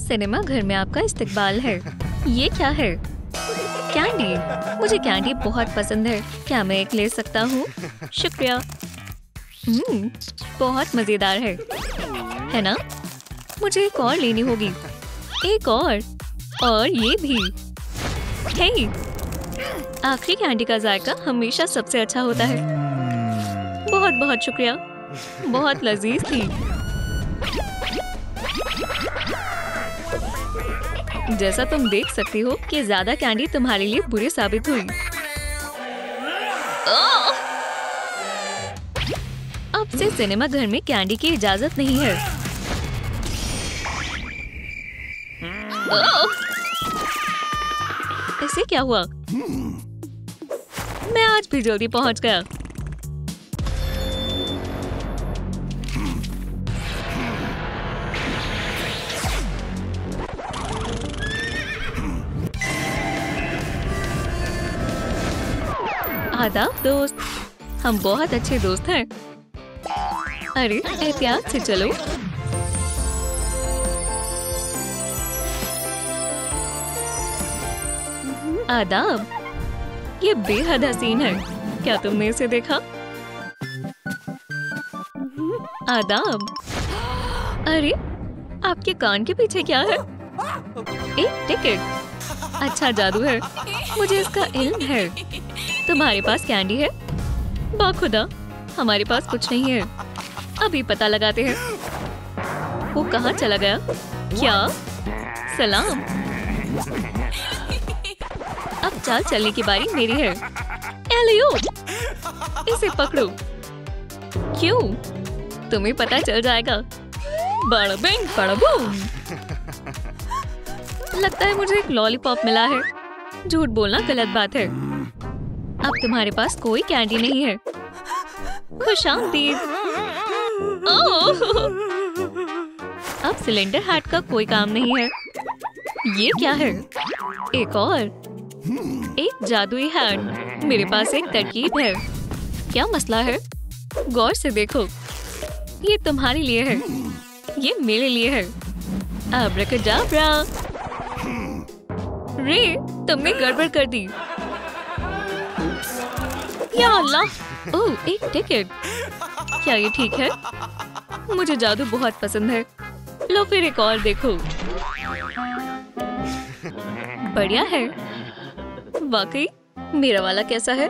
Cinema घर में आपका इस्तकबाल है। ये क्या है? कैंडी। मुझे कैंडी बहुत पसंद है। क्या मैं एक ले सकता हूँ? शुक्रिया। बहुत मजेदार है ना? मुझे एक और लेनी होगी। एक और ये भी। हे, आखिरी कैंडी का जायका हमेशा सबसे अच्छा होता है। बहुत बहुत शुक्रिया। बहुत लजीज थी। जैसा तुम देख सकती हो कि ज्यादा कैंडी तुम्हारे लिए बुरी साबित हुई। अब से सिनेमा घर में कैंडी की इजाजत नहीं है। इसे क्या हुआ? मैं आज भी जल्दी पहुंच गया। आदाब दोस्त, हम बहुत अच्छे दोस्त हैं। अरे एहतियात से चलो। आदाब, ये बेहद हसीन है। क्या तुमने इसे देखा? आदाब। अरे आपके कान के पीछे क्या है? एक टिकट। अच्छा जादू है, मुझे इसका इल्म है। तुम्हारे पास कैंडी है? बाखुदा, हमारे पास कुछ नहीं है। अभी पता लगाते हैं। वो कहाँ चला गया? क्या? सलाम। अब चाल चलने की बारी मेरी है। एलियो, इसे पकड़ो। क्यों? तुम्हें पता चल जाएगा। बड़ा बिंग बड़ा बूम। लगता है मुझे एक लॉलीपॉप मिला है। झूठ बोलना गलत बात है। अब तुम्हारे पास कोई कैंडी नहीं है। खुशामदीद। अब सिलेंडर हैट का कोई काम नहीं है। ये क्या है? एक जादुई हैट। मेरे पास एक तरकीब है। क्या मसला है? गौर से देखो। ये तुम्हारे लिए है, ये मेरे लिए है। अब्राकडाब्रा। रे, तुमने गड़बड़ कर दी। या अल्लाह। ओह, एक टिकट। क्या ये ठीक है? मुझे जादू बहुत पसंद है। लो फिर एक और देखो। बढ़िया है। वाकई मेरा वाला कैसा है?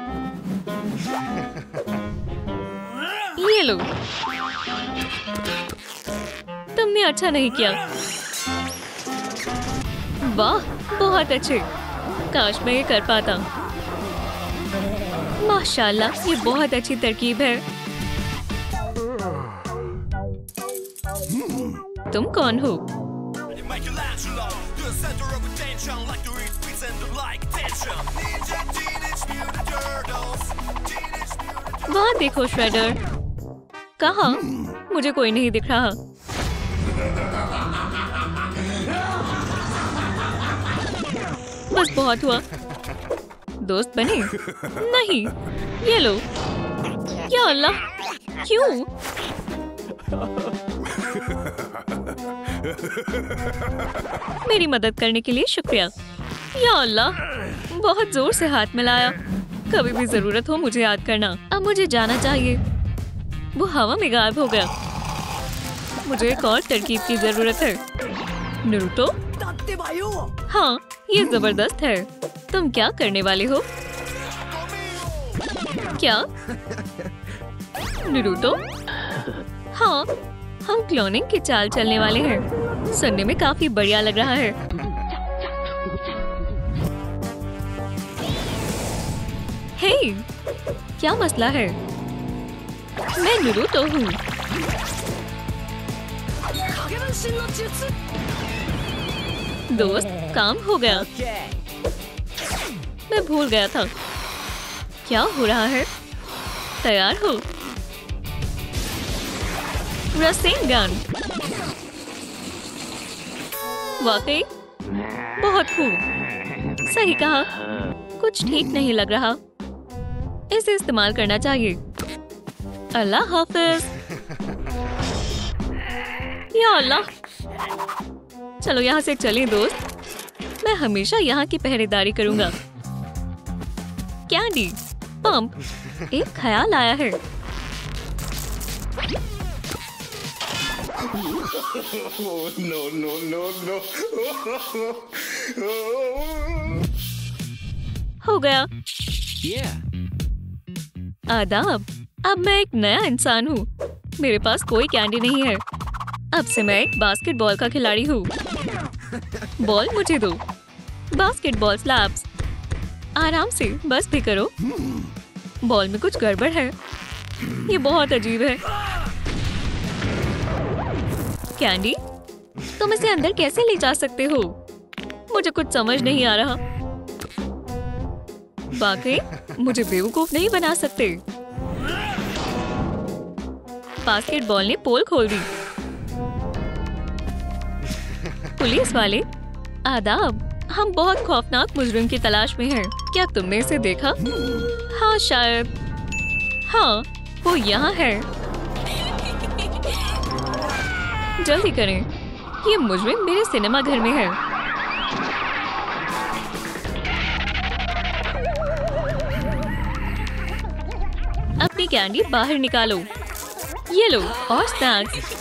ये लो। तुमने अच्छा नहीं किया। वाह, बहुत अच्छे। काश मैं ये कर पाता। माशाल्लाह, ये बहुत अच्छी तरकीब है। तुम कौन हो? वहाँ देखो श्रेडर। कहाँ? मुझे कोई नहीं दिख रहा। बस बहुत हुआ। दोस्त बने? नहीं। ये लो। या अल्लाह, क्यों? मेरी मदद करने के लिए शुक्रिया। या अल्लाह, बहुत जोर से हाथ मिलाया। कभी भी जरूरत हो मुझे याद करना। अब मुझे जाना चाहिए। वो हवा में गायब हो गया। मुझे एक और तरकीब की जरूरत है। नारुतो? हाँ, ये जबरदस्त है। तुम क्या करने वाले हो? क्या? नारुतो? हाँ, हम क्लोनिंग की चाल चलने वाले हैं। सुनने में काफी बढ़िया लग रहा है। हे, क्या मसला है? मैं नारुतो हूँ। दोस्त, काम हो गया। मैं भूल गया था। क्या हो रहा है? तैयार हो? रसेंगन। वाकई बहुत खूब। सही कहा। कुछ ठीक नहीं लग रहा। इसे इस्तेमाल करना चाहिए। अल्लाह हाफिज। या अल्लाह, चलो यहाँ से चलें दोस्त। मैं हमेशा यहाँ की पहरेदारी करूँगा। कैंडी पंप एक ख्याल आया है। हो गया। आदाब, अब मैं एक नया इंसान हूँ। मेरे पास कोई कैंडी नहीं है। अब से मैं एक बास्केटबॉल का खिलाड़ी हूँ। बॉल मुझे दो। Basketball slabs. आराम से, बस भी करो। बॉल में कुछ गड़बड़ है। ये बहुत अजीब है। कैंडी, तुम इसे अंदर कैसे ले जा सकते हो? मुझे कुछ समझ नहीं आ रहा। वाकई मुझे बेवकूफ नहीं बना सकते। बास्केटबॉल ने पोल खोल दी। पुलिस वाले, आदाब। हम बहुत खौफनाक मुजरिम की तलाश में हैं। क्या तुमने इसे देखा? हाँ शायद। हाँ, वो यहाँ है। जल्दी करें, ये मुजरिम मेरे सिनेमा घर में है। अपनी कैंडी बाहर निकालो। ये लो और स्नैक्स।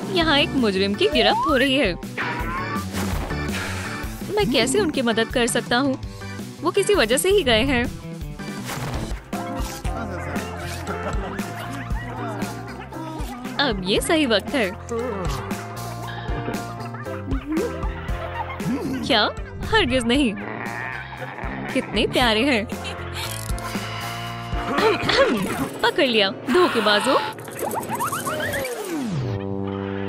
यहाँ एक मुजरिम की गिरफ्त हो रही है। मैं कैसे उनकी मदद कर सकता हूँ? वो किसी वजह से ही गए हैं। अब ये सही वक्त है। क्या? हरगिज नहीं। कितने प्यारे हैं। पकड़ लिया धोखेबाजों।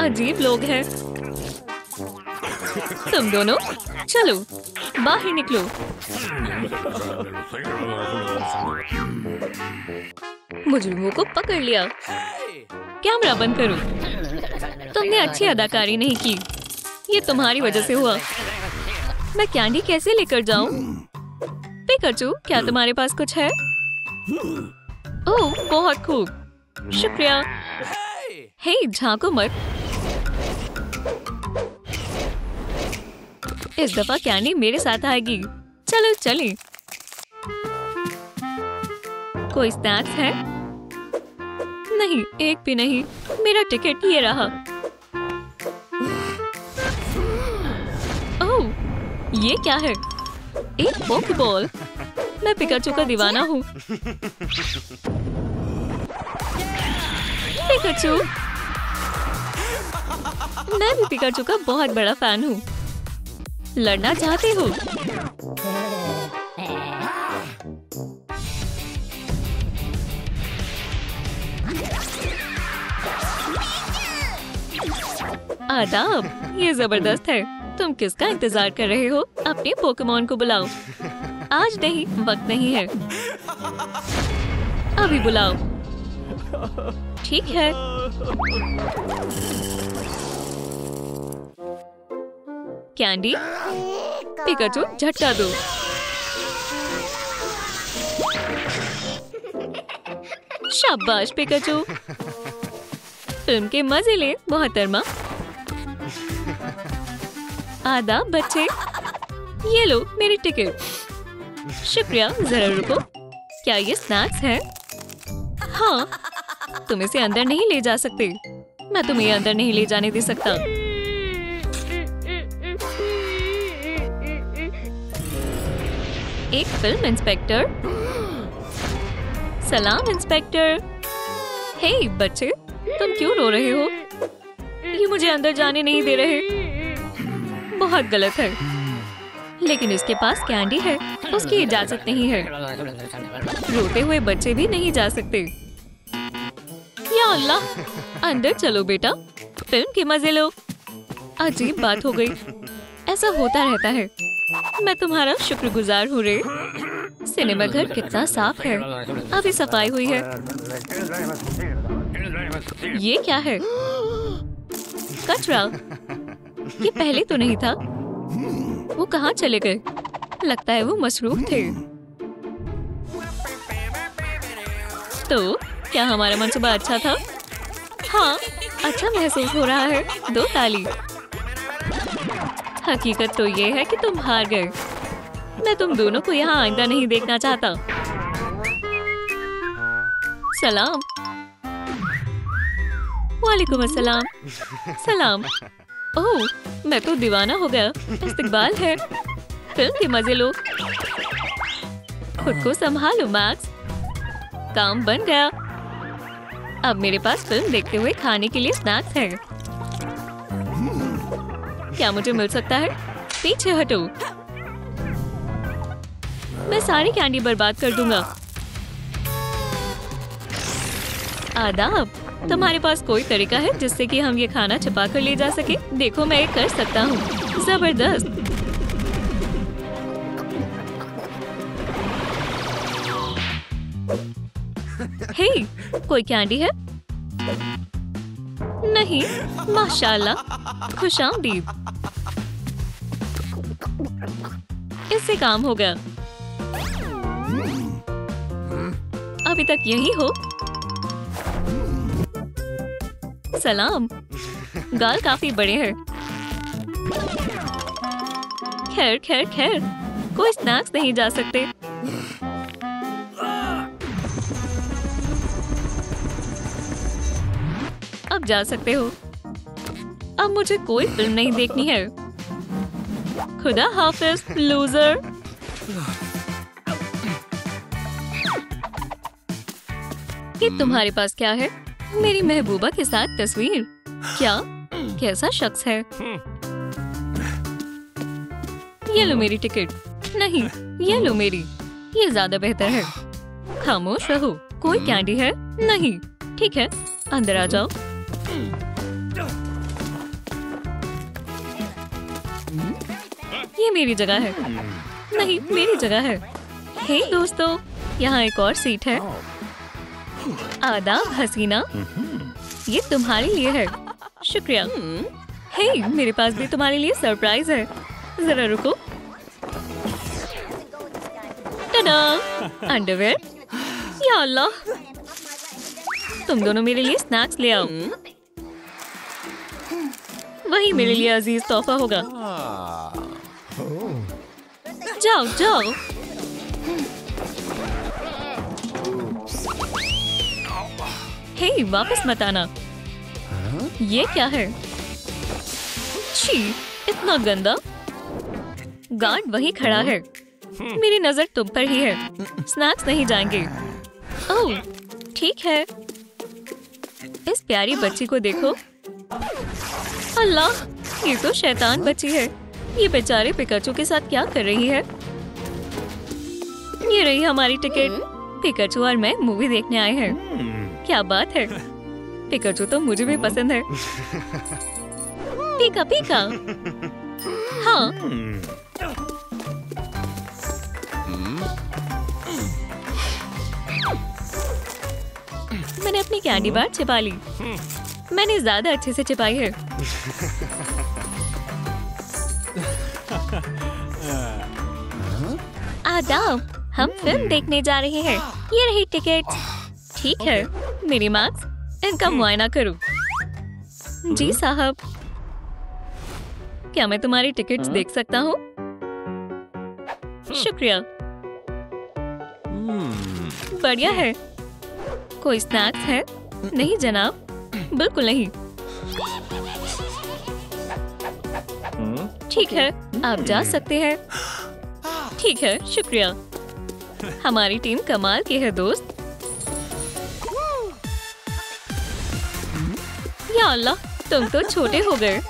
अजीब लोग हैं। तुम दोनों चलो बाहर निकलो। मुजरिमों को पकड़ लिया। कैमरा बंद करो। तुमने अच्छी अदाकारी नहीं की। ये तुम्हारी वजह से हुआ। मैं कैंडी कैसे लेकर जाऊं? पिकाचू, क्या तुम्हारे पास कुछ है? ओह, बहुत खूब। शुक्रिया। हे, झांको मत। इस दफा कैंडी मेरे साथ आएगी। चलो चलें। कोई स्नैक्स है? नहीं, एक भी नहीं। मेरा टिकट ये रहा। ओह, ये क्या है? एक पोकेबॉल। मैं पिकाचू का दीवाना हूँ। पिकाचू, मैं भी पिकाचू का बहुत बड़ा फैन हूँ। लड़ना चाहते हो? आदाब, ये जबरदस्त है। तुम किसका इंतजार कर रहे हो? अपने पोकेमॉन को बुलाओ। आज नहीं, वक्त नहीं है। अभी बुलाओ। ठीक है। कैंडी, पिकाचू, झटका दो। शाबाश पिकाचू। फिल्म के मजे ले मोहतरमा। आदाब बच्चे। ये लो मेरी टिकट। शुक्रिया, जरा रुको। क्या ये स्नैक्स है? हाँ, तुम इसे अंदर नहीं ले जा सकते। मैं तुम्हें अंदर नहीं ले जाने दे सकता। एक फिल्म इंस्पेक्टर। सलाम इंस्पेक्टर। हे बच्चे, तुम क्यों रो रहे हो? ये मुझे अंदर जाने नहीं दे रहे। बहुत गलत है। लेकिन इसके पास कैंडी है, उसकी इजाजत नहीं है। रोते हुए बच्चे भी नहीं जा सकते। या अल्लाह, अंदर चलो बेटा, फिल्म के मजे लो। अजीब बात हो गई। ऐसा होता रहता है। मैं तुम्हारा शुक्रगुजार हूँ रे। सिनेमा घर कितना साफ है। अभी सफाई हुई है। ये क्या है? कचरा। ये पहले तो नहीं था। वो कहाँ चले गए? लगता है वो मसरूफ थे। तो क्या हमारा मंसूबा अच्छा था? हाँ, अच्छा महसूस हो रहा है। 2 ताली। हकीकत तो ये है कि तुम हार गए। मैं तुम दोनों को यहाँ आइंदा नहीं देखना चाहता। सलाम। वालेकुम अस्सलाम। सलाम। ओह, मैं तो दीवाना हो गया। इस्तकबाल है। फिल्म के मजे लो। खुद को संभालो मैक्स। काम बन गया। अब मेरे पास फिल्म देखते हुए खाने के लिए स्नैक्स है। क्या मुझे मिल सकता है? पीछे हटो। मैं सारी कैंडी बर्बाद कर दूंगा। आदाब। तुम्हारे पास कोई तरीका है जिससे कि हम ये खाना छिपा कर ले जा सके? देखो मैं ये कर सकता हूँ। जबरदस्त। हे, कोई कैंडी है? नहीं। माशाल्लाह, खुशामदीद। इससे काम हो गया। अभी तक यही हो। सलाम। गाल काफी बड़े हैं। खैर खैर खैर, कोई स्नैक्स नहीं जा सकते। अब जा सकते हो। अब मुझे कोई फिल्म नहीं देखनी है। खुदा हाफिज लूजर। ये तुम्हारे पास क्या है? मेरी महबूबा के साथ तस्वीर। क्या? कैसा शख्स है? ये लो मेरी टिकट। नहीं, ये लो मेरी। ये ज्यादा बेहतर है। खामोश रहो। कोई कैंडी है? नहीं। ठीक है, अंदर आ जाओ। ये मेरी जगह है। नहीं, मेरी जगह है। हे दोस्तों, यहाँ एक और सीट है। आदाब हसीना, ये तुम्हारे लिए है। शुक्रिया। हे, मेरे पास भी तुम्हारे लिए सरप्राइज है। जरा रुको। टडा, अंडरवेयर। या अल्लाह, तुम दोनों मेरे लिए स्नैक्स ले आओ। वही मेरे लिए अजीज तोहफा होगा। जाओ जाओ। हे, वापस मत आना। ये क्या है? छी, इतना गंदा। गार्ड वहीं खड़ा है। मेरी नजर तुम पर ही है। स्नैक्स नहीं जाएंगे। ओह, ठीक है। इस प्यारी बच्ची को देखो। अल्लाह, ये तो शैतान बच्ची है। ये बेचारे पिकाचू के साथ क्या कर रही है? ये रही हमारी टिकट। पिकाचू और मैं मूवी देखने आए हैं। क्या बात है। पिकाचू तो मुझे भी पसंद है। पीका पीका। हाँ। मैंने अपनी कैंडी बार छिपा ली। मैंने ज्यादा अच्छे से छिपाई है। आदाब, हम फिल्म देखने जा रहे हैं। ये रही टिकट। ठीक है, मेरी मार्क्स, इनका मुआयना करूं। जी साहब, क्या मैं तुम्हारी टिकट्स देख सकता हूँ? शुक्रिया। बढ़िया है। कोई स्नैक्स है? नहीं जनाब, बिल्कुल नहीं। ठीक है, आप जा सकते हैं। ठीक है, शुक्रिया। हमारी टीम कमाल की है दोस्त। या अल्लाह, तुम तो छोटे हो गए।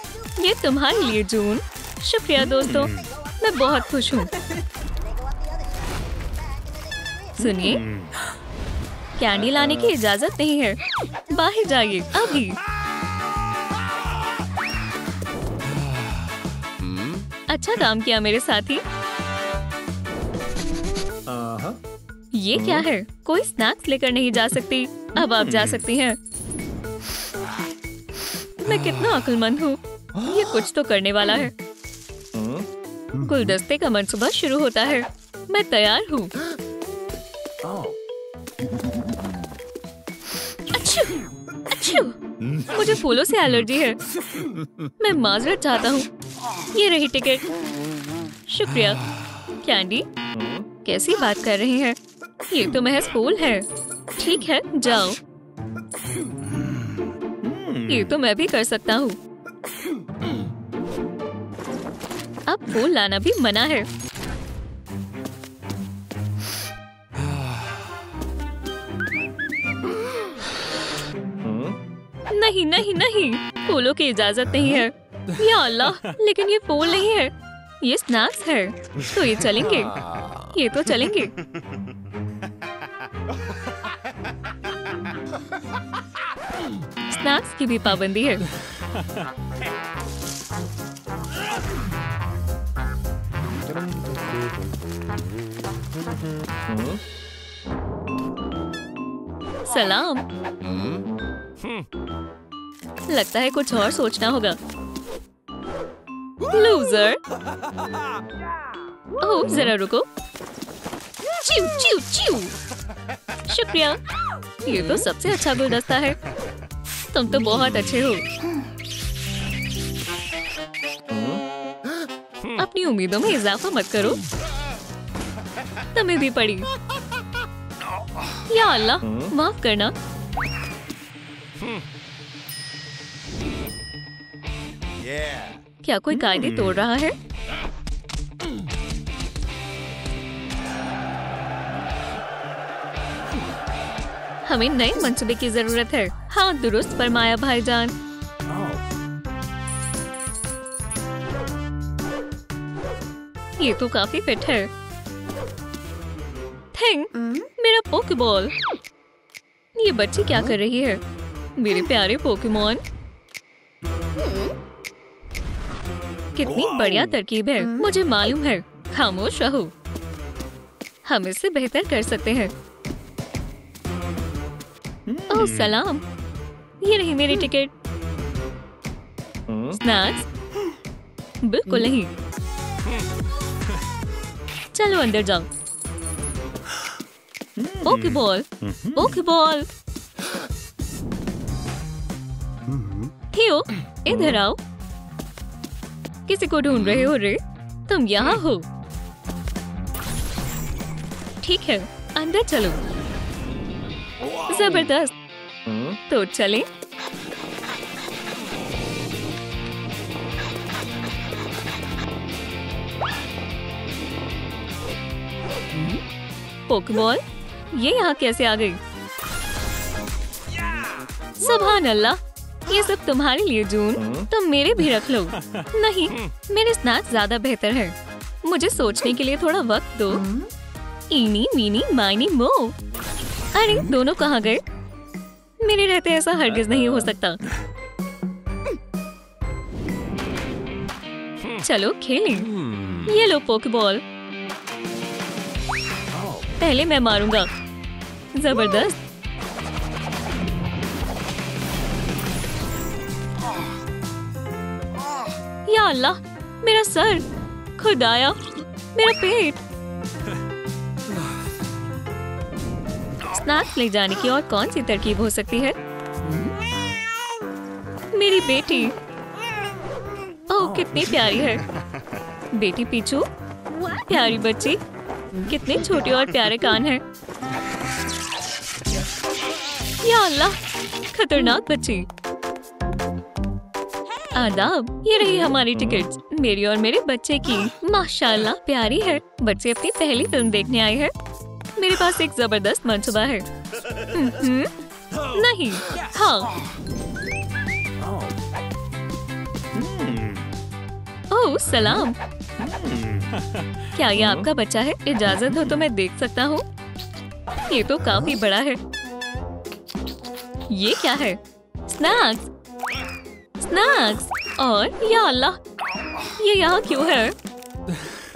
ये तुम्हारे लिए जून। शुक्रिया दोस्तों, मैं बहुत खुश हूँ। सुनिए, कैंडी लाने की इजाजत नहीं है। बाहर जाइए अभी। अच्छा काम किया मेरे साथी। ये क्या है? कोई स्नैक्स लेकर नहीं जा सकती। अब आप जा सकती हैं। मैं कितना अक्लमंद हूँ। ये कुछ तो करने वाला है। गुलदस्ते का मंसूबा शुरू होता है। मैं तैयार हूँ। अच्छू, अच्छू। मुझे फूलों से एलर्जी है। मैं माजरत चाहता हूँ। ये रही टिकट। शुक्रिया। कैंडी, कैसी बात कर रही हैं? ये तो महज फूल है। ठीक है, जाओ। ये तो मैं भी कर सकता हूँ। अब फूल लाना भी मना है। नहीं नहीं नहीं, फूलों की इजाजत नहीं है। या अल्लाह, लेकिन ये फूल नहीं है, ये स्नैक्स है। तो ये चलेंगे, ये तो चलेंगे। स्नैक्स की भी पाबंदी है। सलाम। लगता है कुछ और सोचना होगा। लूजर। ओह, जरा रुको। चिव चिव चिव। शुक्रिया। ये तो सबसे अच्छा गुलदस्ता है। तुम तो बहुत अच्छे हो। अपनी उम्मीदों में इजाफा मत करो। तुम्हें भी पड़ी। या अल्लाह, माफ करना। क्या कोई कायदे तोड़ रहा है? हमें नए मंसूबे की जरूरत है। हाँ, दुरुस्त फरमाया भाईजान। ये तो काफी फिट है। थिंग, मेरा पोकेबॉल। ये बच्ची क्या कर रही है? मेरे प्यारे पोकेमॉन। कितनी बढ़िया तरकीब है। मुझे मालूम है। खामोश रहो। हम इससे बेहतर कर सकते हैं। ओह सलाम। ये रही मेरी टिकट। स्नैक्स? बिल्कुल नहीं। चलो अंदर जाओ। Poké Ball, Poké Ball. हियो, इधर आओ। किसी को ढूंढ रहे हो रे? तुम यहाँ हो। ठीक है, अंदर चलो। जबरदस्त। तो चलें। पोकेबॉल, ये यहाँ कैसे आ गई? सुभान अल्लाह, ये सब तुम्हारे लिए जून। तुम मेरे भी रख लो। नहीं, मेरे स्नैक्स ज्यादा बेहतर है। मुझे सोचने के लिए थोड़ा वक्त दो। इनी मीनी माइनी मो। अरे दोनों कहाँ गए? मेरे रहते ऐसा हरगिज नहीं हो सकता। चलो खेलें। ये लो पोकेबॉल। पहले मैं मारूंगा। जबरदस्त। या अल्लाह, मेरा सर। खुदाया, मेरा पेट। स्नैक्स ले जाने की और कौन सी तरकीब हो सकती है? मेरी बेटी। ओह, कितनी प्यारी है। बेटी पीछू। प्यारी बच्ची। कितने छोटे और प्यारे कान हैं। या अल्लाह, खतरनाक बच्ची। आदाब। ये रही हमारी टिकट्स, मेरी और मेरे बच्चे की। माशाल्लाह, प्यारी है। बच्चे अपनी पहली फिल्म देखने आए हैं। मेरे पास एक जबरदस्त मंसूबा है। नहीं। हाँ। ओह सलाम। क्या ये आपका बच्चा है? इजाजत हो तो मैं देख सकता हूँ। ये तो काफी बड़ा है। ये क्या है? Snacks, snacks. और या अल्लाह, ये यहाँ क्यों है?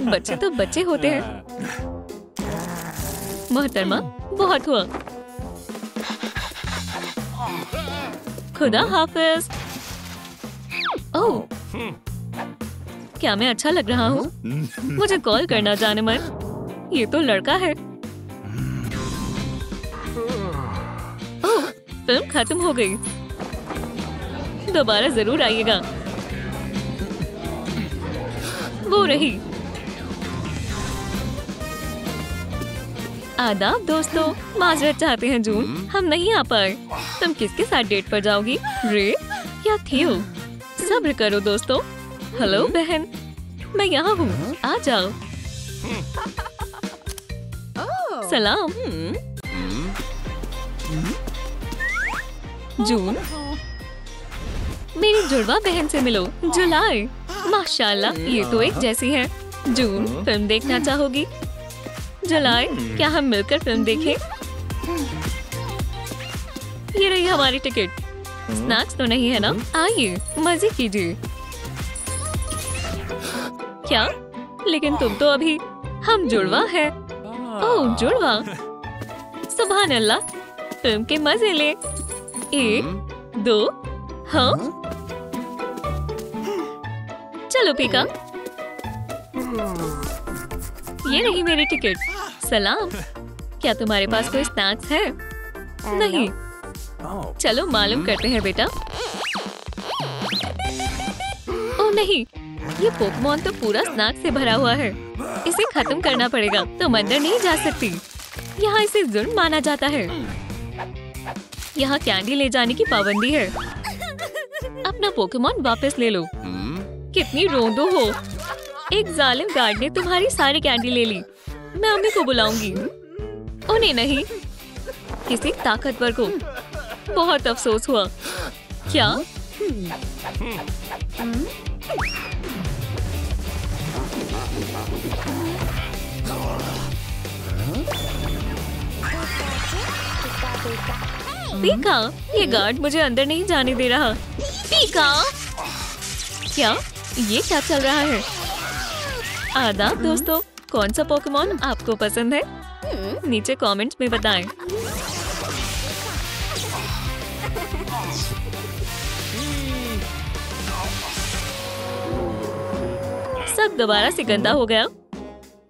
बच्चे तो बच्चे होते हैं। मोहतरमा, बहुत हुआ। खुदा हाफिज। ओह, क्या मैं अच्छा लग रहा हूँ? मुझे कॉल करना जाने मन। ये तो लड़का है। ओह, फिल्म खत्म हो गई। दोबारा जरूर आइएगा। वो रही। आदाब दोस्तों, माजरत चाहते हैं जून, हम नहीं आ पाए। तुम किसके साथ डेट पर जाओगी, रे या थियो? सब्र करो दोस्तों। हेलो बहन, मैं यहाँ हूँ, आ जाओ। सलाम। जून, मेरी जुड़वा बहन से मिलो। जुलाई, माशाल्लाह ये तो एक जैसी है। जून, फिल्म देखना चाहोगी? जुलाई, क्या हम मिलकर फिल्म देखें? ये रही हमारी टिकट। स्नैक्स तो नहीं है ना? आइए मजे कीजिए। क्या? लेकिन तुम तो अभी, हम जुड़वा है। ओह जुड़वा, सुभान अल्लाह। फिल्म के मजे ले। 1 2 हाँ, चलो पीका। ये रही मेरी टिकट। सलाम, क्या तुम्हारे पास कोई स्नैक्स है? नहीं। चलो मालूम करते हैं बेटा। ओह नहीं, ये पोकेमॉन तो पूरा स्नैक्स से भरा हुआ है। इसे खत्म करना पड़ेगा। तुम अंदर नहीं जा सकती, यहाँ इसे जुर्म माना जाता है। यहाँ कैंडी ले जाने की पाबंदी है। अपना पोकेमॉन वापस ले लो। कितनी रोंदो हो। एक जालिम गार्ड ने तुम्हारी सारी कैंडी ले ली। मैं अम्मी को बुलाऊंगी। उन्हें नहीं, किसी ताकतवर को। बहुत अफसोस हुआ। क्या? पीका, ये गार्ड मुझे अंदर नहीं जाने दे रहा। पीका, क्या? ये क्या चल रहा है? आदाब दोस्तों, कौन सा पोकेमॉन आपको पसंद है? नीचे कमेंट्स में बताएं। सब दोबारा से गंदा हो गया।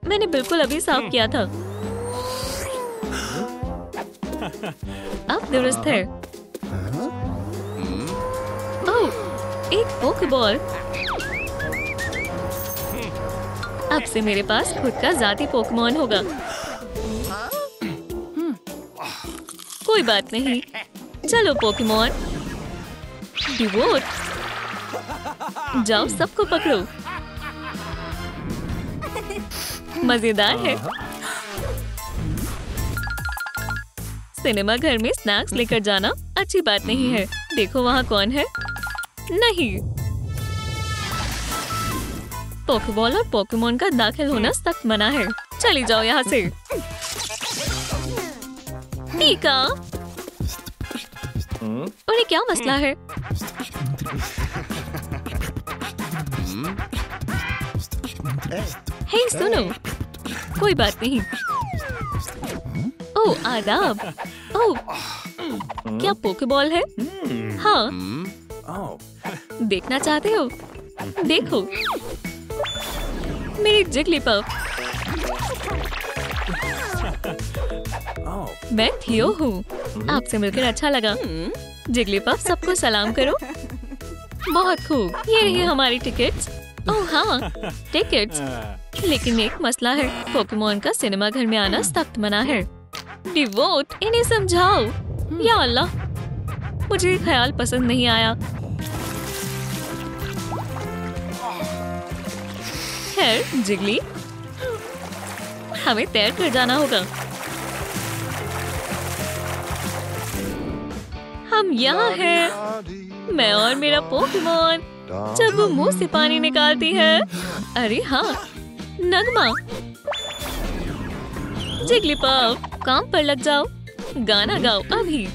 मैंने बिल्कुल अभी साफ किया था। अब दुरुस्त है। ओह, एक पोकेबॉल। अब से मेरे पास खुद का जाती पोकेमॉन होगा। कोई बात नहीं। चलो पोकेमॉन, डिवोट, जाओ सबको पकड़ो। मजेदार है। सिनेमा घर में स्नैक्स लेकर जाना अच्छी बात नहीं है। देखो वहाँ कौन है? नहीं, पोकेबॉल और पोकेमॉन का दाखिल होना सख्त मना है। चली जाओ यहाँ से। पीका, उन्हें क्या मसला है? हे सुनो, कोई बात नहीं। ओह आदाब। ओह, क्या पोकेबॉल है? हाँ, देखना चाहते हो? देखो, मेरी जिगलीपफ। मैं थियो हूँ। आपसे मिलकर अच्छा लगा। जिगलीपफ, सबको सलाम करो। बहुत खूब, ये रही हमारी टिकट्स। ओह हाँ, टिकट्स। लेकिन एक मसला है, पोकेमॉन का सिनेमा घर में आना सख्त मना है। डिवोट, इन्हें समझाओ। या अल्लाह, मुझे ये ख्याल पसंद नहीं आया। खैर जिगली, हमें तैर कर जाना होगा। हम यहाँ हैं, मैं और मेरा पोकेमॉन। जब वो मुंह से पानी निकालती है। अरे हाँ, नगमा। जिगलीपफ, काम पर लग जाओ। गाना गाओ अभी।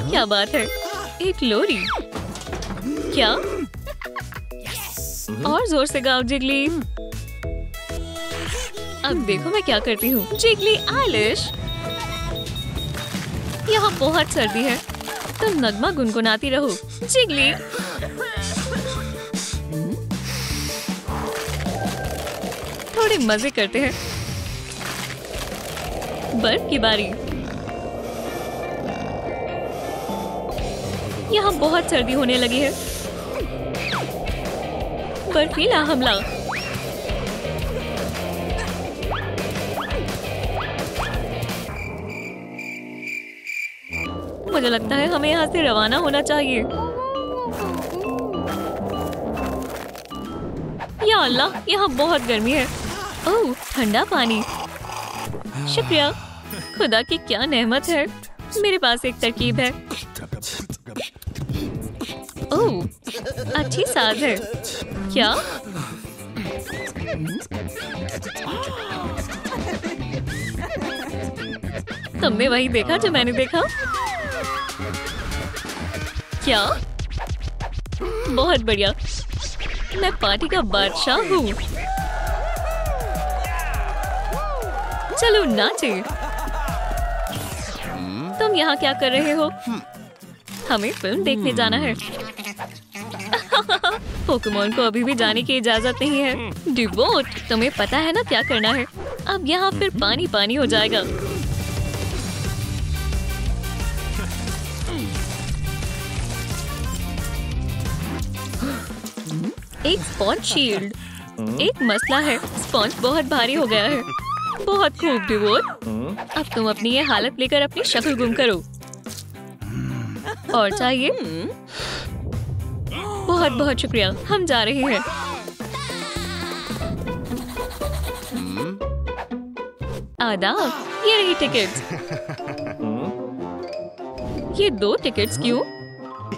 क्या बात है, एक लोरी। क्या? और जोर से गाओ जिगली। अब देखो मैं क्या करती हूँ। जिगली आइलिश, यहाँ बहुत सर्दी है, तुम नगमा गुनगुनाती रहो। जिगली, थोड़े मजे करते हैं। बर्फ की बारी। यहाँ बहुत सर्दी होने लगी है। बर्फीला हमला। मुझे लगता है हमें यहाँ से रवाना होना चाहिए। या अल्लाह, यहाँ बहुत गर्मी है। ओह, ठंडा पानी। शुक्रिया, खुदा की क्या नेमत है। मेरे पास एक तरकीब है। ओह, अच्छी साज है। क्या? तुमने वही देखा जो मैंने देखा? क्या? बहुत बढ़िया। मैं पार्टी का बादशाह हूँ। चलो नाचे। तुम यहाँ क्या कर रहे हो? हमें फिल्म देखने जाना है। पोकेमोन को अभी भी जाने की इजाजत नहीं है। डिवोट, तुम्हें पता है ना क्या करना है। अब यहाँ फिर पानी पानी हो जाएगा। एक स्पॉन्ज शील्ड। एक मसला है, स्पॉन्ज बहुत भारी हो गया है। बहुत खूब डिवोट। अब तुम अपनी ये हालत लेकर अपनी शक्ल गुम करो। और चाहिए? बहुत बहुत शुक्रिया, हम जा रहे हैं। आदाब, ये रही टिकट्स। ये 2 टिकट्स क्यों?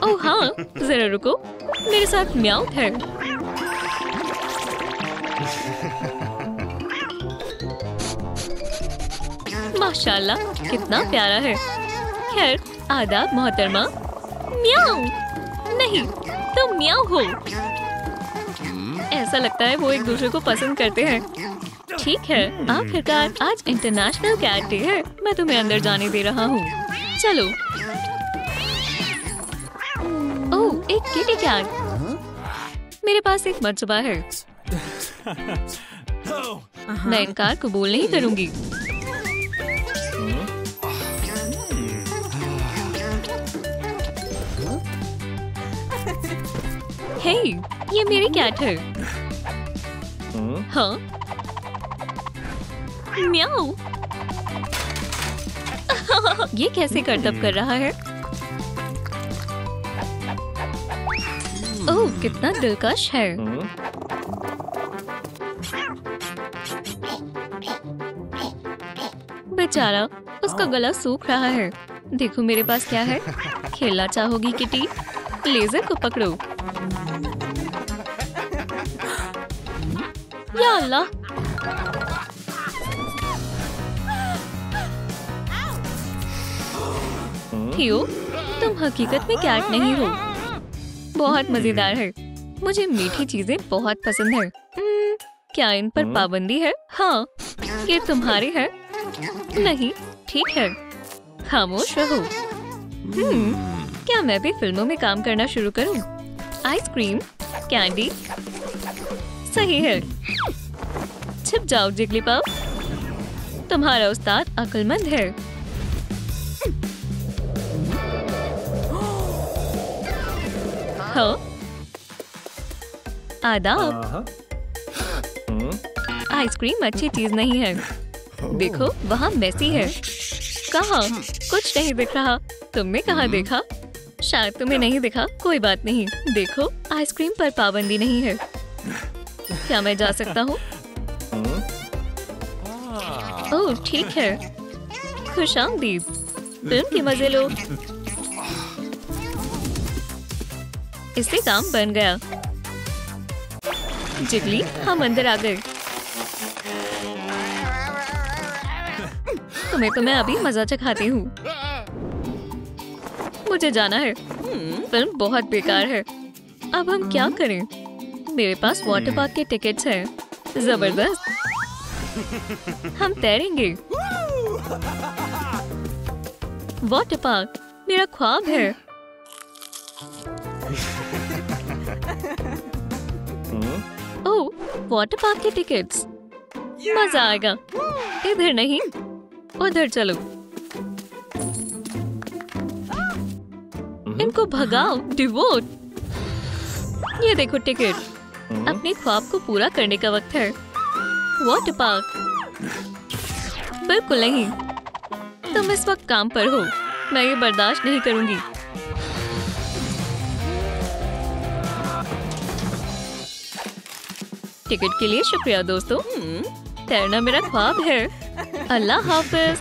ओह हाँ, जरा रुको, मेरे साथ म्याऊ है। माशाल्लाह, कितना प्यारा है। खैर, आदाब मोहतरमा। म्याऊ नहीं, तुम म्याऊ हो। ऐसा लगता है वो एक दूसरे को पसंद करते हैं। ठीक है, आखिरकार आज इंटरनेशनल कैट डे है। मैं तुम्हें अंदर जाने दे रहा हूँ। चलो। ओह, एक किटी कैट। मेरे पास एक मर्तबा है। मैं इनकार कबूल नहीं करूंगी। हे, ये मेरी कैट है। हाँ? म्याऊ। ये कैसे करतब कर रहा है? ओह, कितना दिलकश है। बेचारा, उसका गला सूख रहा है। देखो मेरे पास क्या है। खेलना चाहोगी किटी? लेजर को पकड़ो। या अल्लाह, थियो, तुम हकीकत में कैट नहीं हो। बहुत मजेदार है। मुझे मीठी चीजें बहुत पसंद है। क्या इन पर पाबंदी है? हाँ, ये तुम्हारे है। नहीं, ठीक है, खामोश रहो। क्या मैं भी फिल्मों में काम करना शुरू करूं? आइसक्रीम, कैंडी, सही है। छिप जाओ जिगलीपफ, तुम्हारा उस्ताद अक्लमंद है। हाँ? आदाब। आइसक्रीम अच्छी चीज नहीं है। देखो, वहाँ मेसी है। कहाँ? कुछ नहीं दिख रहा। तुमने कहाँ देखा? शायद तुम्हें नहीं दिखा। कोई बात नहीं। देखो, आइसक्रीम पर पाबंदी नहीं है। क्या मैं जा सकता हूँ? ओह, ठीक है। खुशामदीद। फिल्म के मजे लो। इससे काम बन गया। जिगली, हम अंदर आ गए। तुम्हें तो मैं अभी मजा चखाती हूँ। मुझे जाना है। फिल्म बहुत बेकार है। अब हम क्या करें? मेरे पास वाटर पार्क के टिकट्स हैं। जबरदस्त। हम तैरेंगे। वाटर पार्क मेरा ख्वाब है। ओह, वाटर पार्क के टिकट्स। मजा आएगा। इधर नहीं, उधर चलो। इनको भगाओ डिवोट। ये देखो टिकट। अपने ख्वाब को पूरा करने का वक्त है। Water park. बिल्कुल नहीं, तुम इस वक्त काम पर हो। मैं ये बर्दाश्त नहीं करूंगी। टिकट के लिए शुक्रिया दोस्तों। तैरना मेरा ख्वाब है। अल्लाह हाफिज।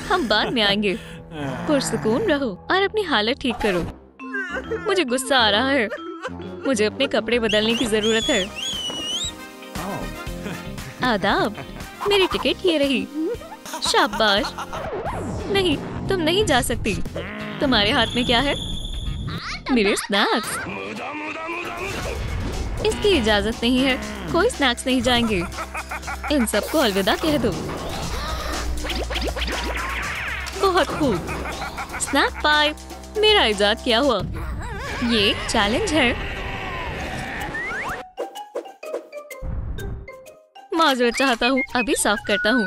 हम बाद में आएंगे। पुरसुकून रहो और अपनी हालत ठीक करो। मुझे गुस्सा आ रहा है। मुझे अपने कपड़े बदलने की जरूरत है। आदाब। मेरी टिकट ये रही। शाबाश। नहीं, तुम नहीं जा सकती। तुम्हारे हाथ में क्या है? मेरे स्नैक्स। इसकी इजाजत नहीं है। कोई स्नैक्स नहीं जाएंगे। इन सबको अलविदा कह दो। बहुत खूब। स्नैक पाइप। मेरा इजाद किया हुआ। ये एक चैलेंज है। माजरत चाहता हूँ। अभी साफ करता हूँ।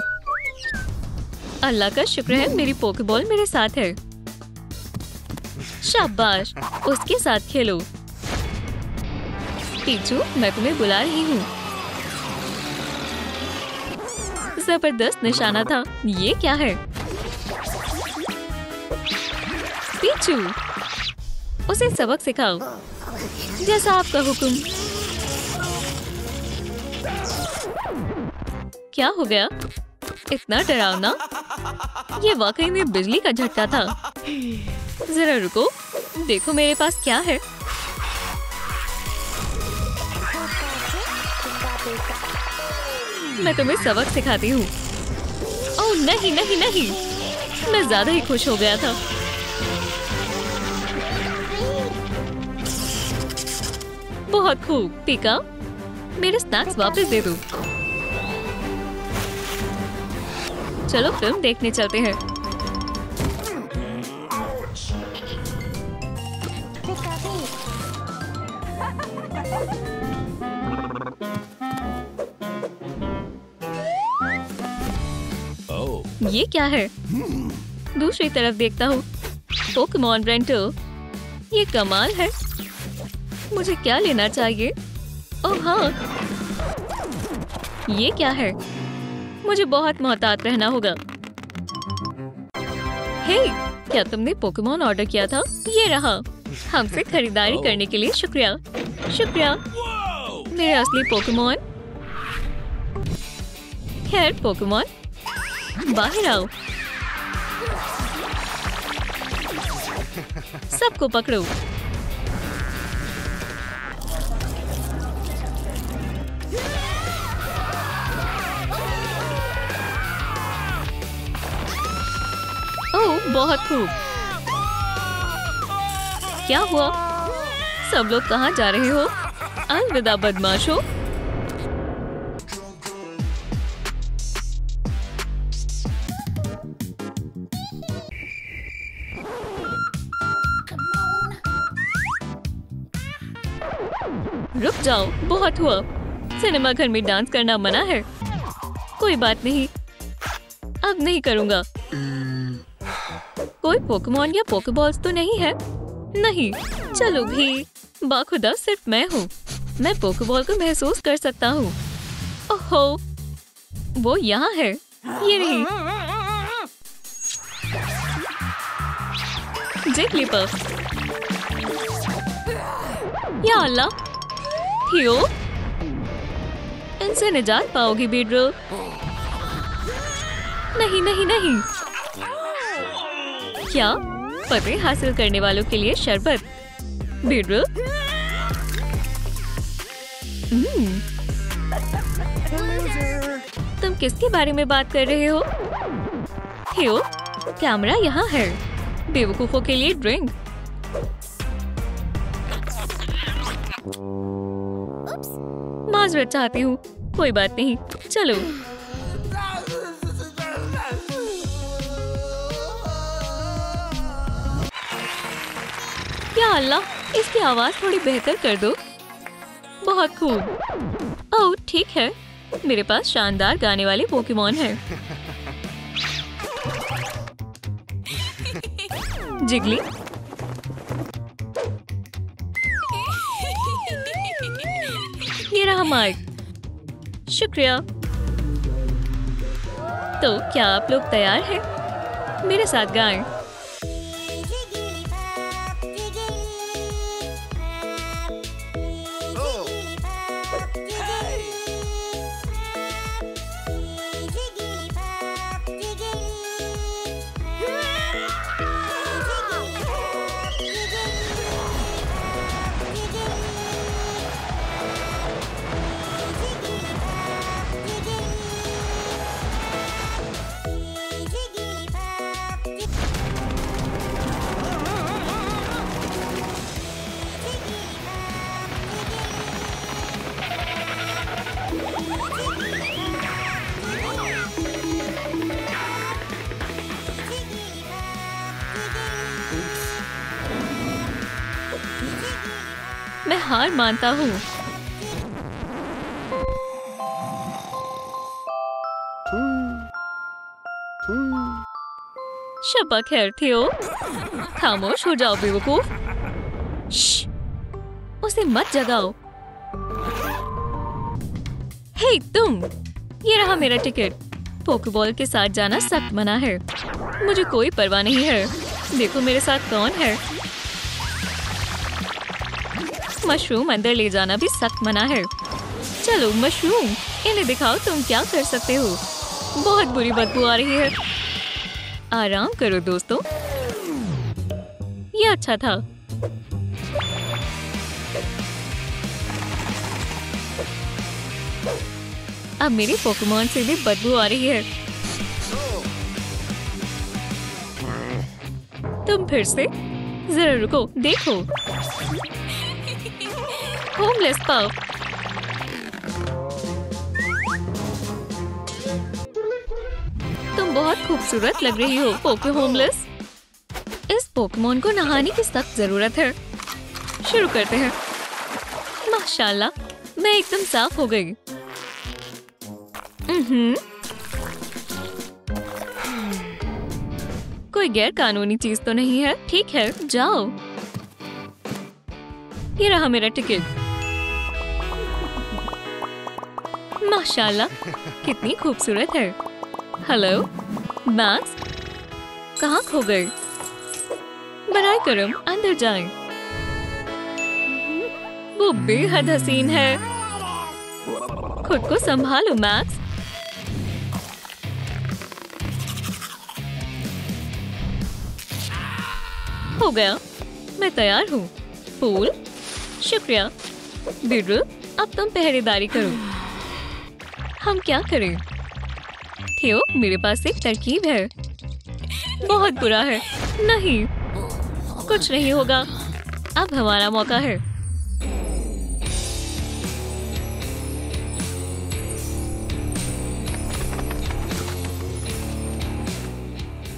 अल्लाह का शुक्र है मेरी पोकेबॉल मेरे साथ है। शाबाश। उसके साथ खेलो। पीछू, मैं तुम्हें बुला रही हूँ। जबरदस्त निशाना था। ये क्या है? पीछू, उसे सबक सिखाओ। जैसा आपका हुक्म। क्या हो गया? इतना डरावना? ये वाकई में बिजली का झटका था। जरा रुको, देखो मेरे पास क्या है। मैं तुम्हें सबक सिखाती हूँ। ओह नहीं नहीं नहीं, मैं ज्यादा ही खुश हो गया था। बहुत खूब। पीका, मेरे स्नैक्स वापस दे दो। चलो फिल्म देखने चलते हैं। ये क्या है? दूसरी तरफ देखता हूँ। Pokemon rental. ये कमाल है। मुझे क्या लेना चाहिए? ओह हाँ, ये क्या है? मुझे बहुत मोहतात रहना होगा। हे, क्या तुमने पोकेमॉन ऑर्डर किया था? ये रहा। हमसे खरीदारी करने के लिए शुक्रिया। शुक्रिया। मेरे असली पोकेमॉन। खैर पोकेमॉन, बाहर आओ। सबको पकड़ो। ओह बहुत खूब। क्या हुआ? सब लोग कहाँ जा रहे हो? अलविदा बदमाशों। रुक जाओ, बहुत हुआ। सिनेमा घर में डांस करना मना है। कोई बात नहीं, अब नहीं करूँगा। कोई पोकेमॉन या पोकेबॉल्स तो नहीं है? नहीं। चलो भी, बाखुदा सिर्फ मैं हूँ। मैं पोकेबॉल को महसूस कर सकता हूँ। ओहो, वो यहाँ है। ये रही। जिगलीपफ। या अल्लाह, थियो, इनसे निजात पाओगी बीडरल। नहीं नहीं नहीं। क्या? फतेह हासिल करने वालों के लिए शरबत। बीडरल। तुम किसके बारे में बात कर रहे हो? थियो, कैमरा यहाँ है। बेवकूफों के लिए ड्रिंक। माजरत चाहती हूँ। कोई बात नहीं, चलो। या अल्लाह, इसकी आवाज थोड़ी बेहतर कर दो। बहुत खूब। ओह ठीक है, मेरे पास शानदार गाने वाले पोकेमॉन है। जिगली, ये रहा माइक। शुक्रिया। तो क्या आप लोग तैयार हैं? मेरे साथ गाएं। मैं हार मानता हूँ। शब्बा खैर थियो। खामोश हो जाओ बेवकूफ। श्श, उसे मत जगाओ। हे तुम, ये रहा मेरा टिकट। पोकेबॉल के साथ जाना सख्त मना है। मुझे कोई परवाह नहीं है। देखो मेरे साथ कौन है। मशरूम अंदर ले जाना भी सख्त मना है। चलो मशरूम, इन्हें दिखाओ तुम क्या कर सकते हो। बहुत बुरी बदबू आ रही है। आराम करो दोस्तों, ये अच्छा था। अब मेरे पोकेमॉन से भी बदबू आ रही है। तुम फिर से, जरा रुको, देखो। Homeless puff. तुम बहुत खूबसूरत लग रही हो पोके होमलेस। इस पोकेमॉन को नहाने की सख्त जरूरत है। शुरू करते हैं। माशाल्लाह, मैं एकदम साफ हो गई। कोई गैर कानूनी चीज तो नहीं है। ठीक है, जाओ। ये रहा मेरा टिकट। माशाल्लाह, कितनी खूबसूरत है। हेलो मैक्स, कहाँ खो गए? बराए करम अंदर जाएं। वो बेहद हसीन है। खुद को संभालो मैक्स। हो गया, मैं तैयार हूँ। फूल, शुक्रिया। बिरु, अब तुम पहरेदारी करो। हम क्या करें? थियो, मेरे पास एक तरकीब है। बहुत बुरा है। नहीं, कुछ नहीं होगा। अब हमारा मौका है।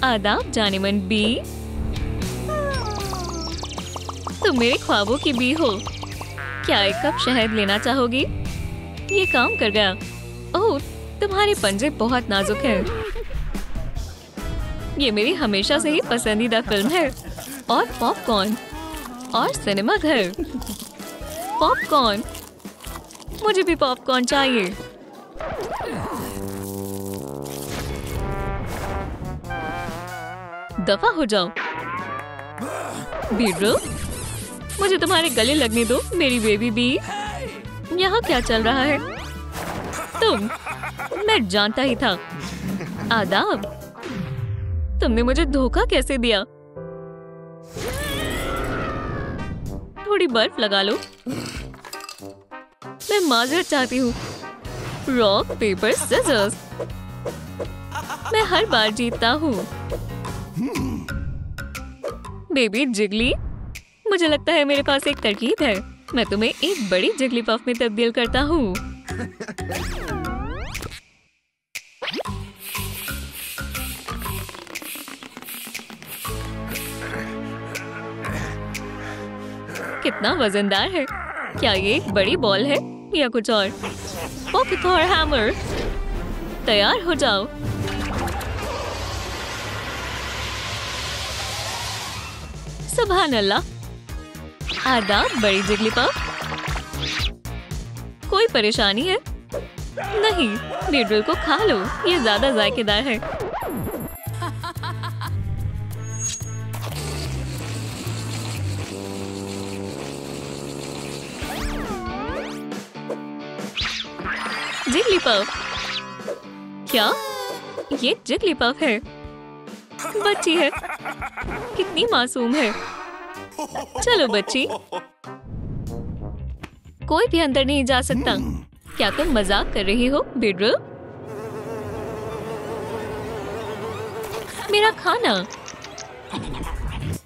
आदाब जानेमन बी। तुम मेरे ख्वाबों की बी हो। क्या एक कप शहद लेना चाहोगी? ये काम कर गया। ओह, तुम्हारे पंजे बहुत नाजुक हैं। ये मेरी हमेशा से ही पसंदीदा फिल्म है। और पॉपकॉर्न और सिनेमा घर। पॉपकॉर्न, मुझे भी पॉपकॉर्न चाहिए। दफा हो जाओ। बीड्रो, मुझे तुम्हारे गले लगने दो मेरी बेबी बी। यहाँ क्या चल रहा है? तुम, मैं जानता ही था। आदाब। तुमने मुझे धोखा कैसे दिया? थोड़ी बर्फ लगा लो। मैं माजरत चाहती हूँ। Rock paper scissors. मैं हर बार जीतता हूँ। बेबी जिगली, मुझे लगता है मेरे पास एक तरकीब है। मैं तुम्हें एक बड़ी जिगली पफ में तब्दील करता हूँ। कितना वजनदार है। क्या ये एक बड़ी बॉल है या कुछ और? ओके थॉर हैमर, तैयार हो जाओ। सुभान अल्लाह। आदाब बड़ी जिगलीपफ। कोई परेशानी है? नहीं, बीडल को खा लो, ये ज्यादा जायकेदार है। जिगलीपफ। क्या? ये जिगलीपफ है। बच्ची है, कितनी मासूम है। चलो बच्ची, कोई भी अंदर नहीं जा सकता। क्या तुम मजाक कर रही हो बीडल? मेरा खाना।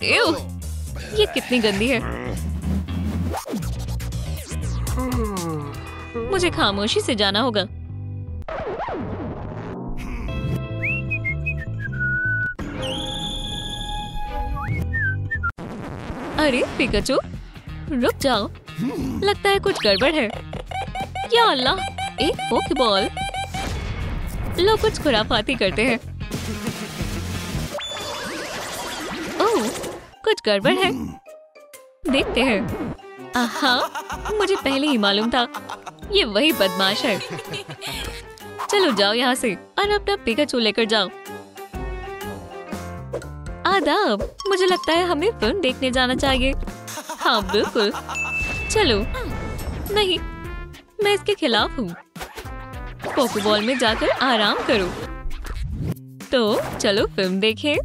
एव, ये कितनी गंदी है। मुझे खामोशी से जाना होगा। अरे पिकाचू, रुक जाओ, लगता है कुछ गड़बड़ है। या अल्लाह, एक पोकेबॉल। लोग कुछ खुराफाती करते हैं। ओह, कुछ गड़बड़ है, देखते हैं। आहा, मुझे पहले ही मालूम था, ये वही बदमाश है। चलो जाओ यहाँ से और अपना पिकाचू लेकर जाओ। आदाब, मुझे लगता है हमें फिल्म देखने जाना चाहिए। हाँ बिल्कुल, चलो। नहीं, मैं इसके खिलाफ हूँ। पोकेबॉल में जाकर आराम करो। तो चलो फिल्म देखें।